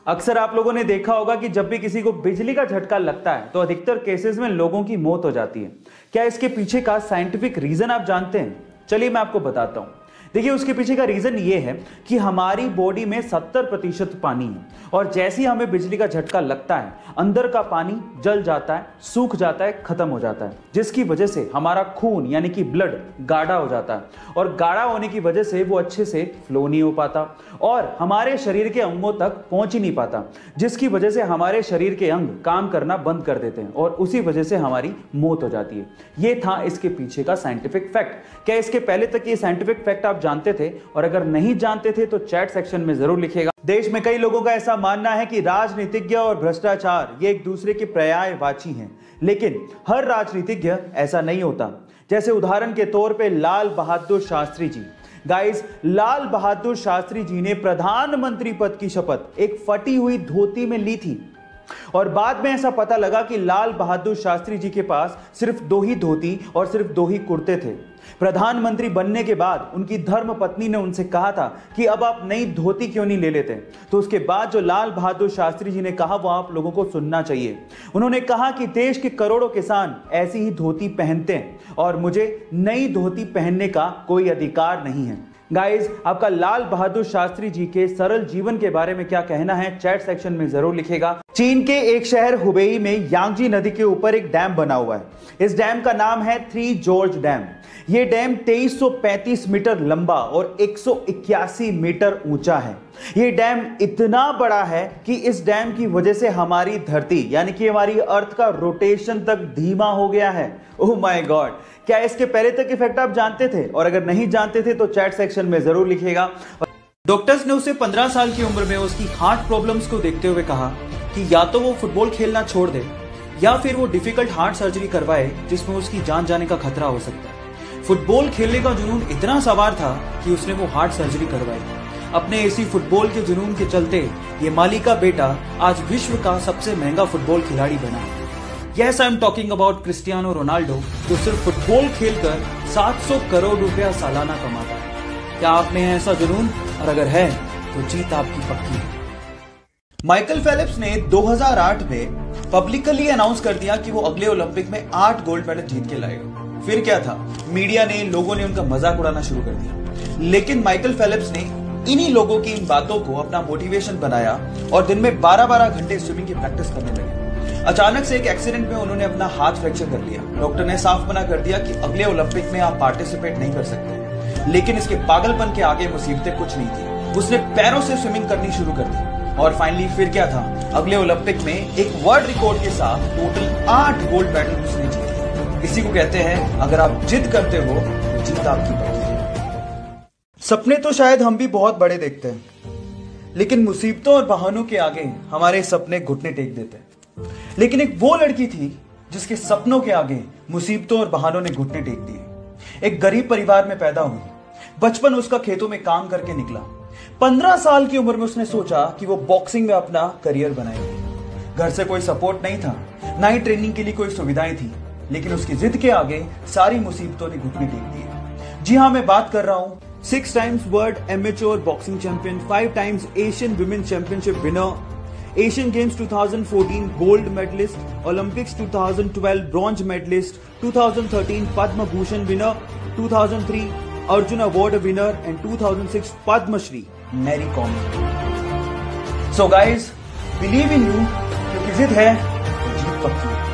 अक्सर आप लोगों ने देखा होगा कि जब भी किसी को बिजली का झटका लगता है तो अधिकतर केसेस में लोगों की मौत हो जाती है। क्या इसके पीछे का साइंटिफिक रीजन आप जानते हैं? चलिए मैं आपको बताता हूं। देखिए, उसके पीछे का रीजन ये है कि हमारी बॉडी में 70% पानी है और जैसे ही हमें बिजली का झटका लगता है अंदर का पानी जल जाता है, सूख जाता है, खत्म हो जाता है, जिसकी वजह से हमारा खून यानी कि ब्लड गाढ़ा हो जाता है और गाढ़ा होने की वजह से वो अच्छे से फ्लो नहीं हो पाता और हमारे शरीर के अंगों तक पहुंच ही नहीं पाता, जिसकी वजह से हमारे शरीर के अंग काम करना बंद कर देते हैं और उसी वजह से हमारी मौत हो जाती है। ये था इसके पीछे का साइंटिफिक फैक्ट। क्या इसके पहले तक ये साइंटिफिक फैक्ट आप जानते थे? और अगर नहीं जानते थे तो चैट सेक्शन में जरूर लिखिएगा। देश में कई लोगों का ऐसा मानना है कि राजनीतिज्ञ और भ्रष्टाचार ये एक दूसरे के पर्यायवाची हैं, लेकिन हर राजनीतिज्ञ ऐसा नहीं होता। जैसे उदाहरण के तौर पे लाल बहादुर शास्त्री जी। गाइस, लाल बहादुर शास्त्री जी ने प्रधानमंत्री पद की शपथ एक फटी हुई धोती में ली थी और बाद में ऐसा पता लगा कि लाल बहादुर शास्त्री जी के पास सिर्फ 2 ही धोती और सिर्फ 2 ही कुर्ते थे। प्रधानमंत्री बनने के बाद उनकी धर्म पत्नी ने उनसे कहा था कि अब आप नई धोती क्यों नहीं ले लेते? तो उसके बाद जो लाल बहादुर शास्त्री जी ने कहा वो आप लोगों को सुनना चाहिए। उन्होंने कहा कि देश के करोड़ों किसान ऐसी ही धोती पहनते हैं और मुझे नई धोती पहनने का कोई अधिकार नहीं है। गाइस, आपका लाल बहादुर शास्त्री जी के सरल जीवन के बारे में क्या कहना है चैट सेक्शन में जरूर लिखेगा। चीन के एक शहर हुबेई में यांगजी नदी के ऊपर एक डैम बना हुआ है। इस डैम का नाम है 3 जॉर्ज डैम। यह डैम 2335 मीटर लंबा और 181 मीटर ऊंचा है। यह डैम इतना बड़ा है कि इस डैम की वजह से हमारी धरती यानी कि हमारी अर्थ का रोटेशन तक धीमा हो गया है। Oh my God! क्या इसके पहले तक इफेक्ट आप जानते थे? और अगर नहीं जानते थे तो चैट सेक्शन में जरूर लिखिएगा। डॉक्टर्स ने उसे 15 साल की उम्र में उसकी हार्ट प्रॉब्लम्स को देखते हुए कहा कि या तो वो फुटबॉल खेलना छोड़ दे या फिर वो डिफिकल्ट हार्ट सर्जरी करवाए जिसमें उसकी जान जाने का खतरा हो सकता है। फुटबॉल खेलने का जुनून इतना सवार था कि उसने वो हार्ट सर्जरी करवाई। अपने इसी फुटबॉल के जुनून के चलते ये माली का बेटा आज विश्व का सबसे महंगा फुटबॉल खिलाड़ी बना। Yes, I am talking about Cristiano Ronaldo, जो सिर्फ फुटबॉल खेलकर 700 करोड़ रुपया सालाना कमाता है। क्या आप में है ऐसा जुनून? और अगर है तो जीत आपकी पक्की है। माइकल फेलिप्स ने 2008 में पब्लिकली अनाउंस कर दिया कि वो अगले ओलंपिक में 8 गोल्ड मेडल जीत के लाएगा। फिर क्या था, मीडिया ने, लोगों ने उनका मजाक उड़ाना शुरू कर दिया। लेकिन माइकल फेलिप्स ने इन्हीं लोगों की इन बातों को अपना मोटिवेशन बनाया और दिन में 12-12 घंटे स्विमिंग की प्रैक्टिस करने लगे। अचानक से एक एक्सीडेंट में उन्होंने अपना हाथ फ्रैक्चर कर लिया। डॉक्टर ने साफ मना कर दिया कि अगले ओलंपिक में आप पार्टिसिपेट नहीं कर सकते। लेकिन इसके पागलपन के आगे मुसीबतें कुछ नहीं थी। उसने पैरों से स्विमिंग करनी शुरू कर दी और फाइनली फिर क्या था, अगले ओलंपिक में एक वर्ल्ड रिकॉर्ड के साथ टोटल 8 गोल्ड मेडल उसने जीते। इसी को कहते हैं अगर आप जिद करते हो तो जीत आपकी पक्की है। सपने तो शायद हम भी बहुत बड़े देखते हैं, लेकिन मुसीबतों और बहानों के आगे हमारे सपने घुटने टेक देते हैं। लेकिन एक वो लड़की थी जिसके सपनों के आगे मुसीबतों और बहानों ने घुटने टेक दिए। एक गरीब परिवार में पैदा हुई। बचपन उसका खेतों में काम करके निकला। 15 साल की उम्र में उसने सोचा कि वो बॉक्सिंग में अपना करियर बनाएगी। घर से कोई सपोर्ट नहीं था, ना ही ट्रेनिंग के लिए कोई सुविधाएं थी, लेकिन उसकी जिद के आगे सारी मुसीबतों ने घुटने टेक दिए। जी हां, मैं बात कर रहा हूं 6 times world amateur boxing champion, 5 times Asian women championship winner, Asian games 2014 gold medallist, Olympics 2012 bronze medallist, 2013 Padma Bhushan winner, 2003 Arjuna award winner and 2006 Padmashri Mary Kom. So guys, believe in you, क्योंकि जिद है तो जीत पक्की है।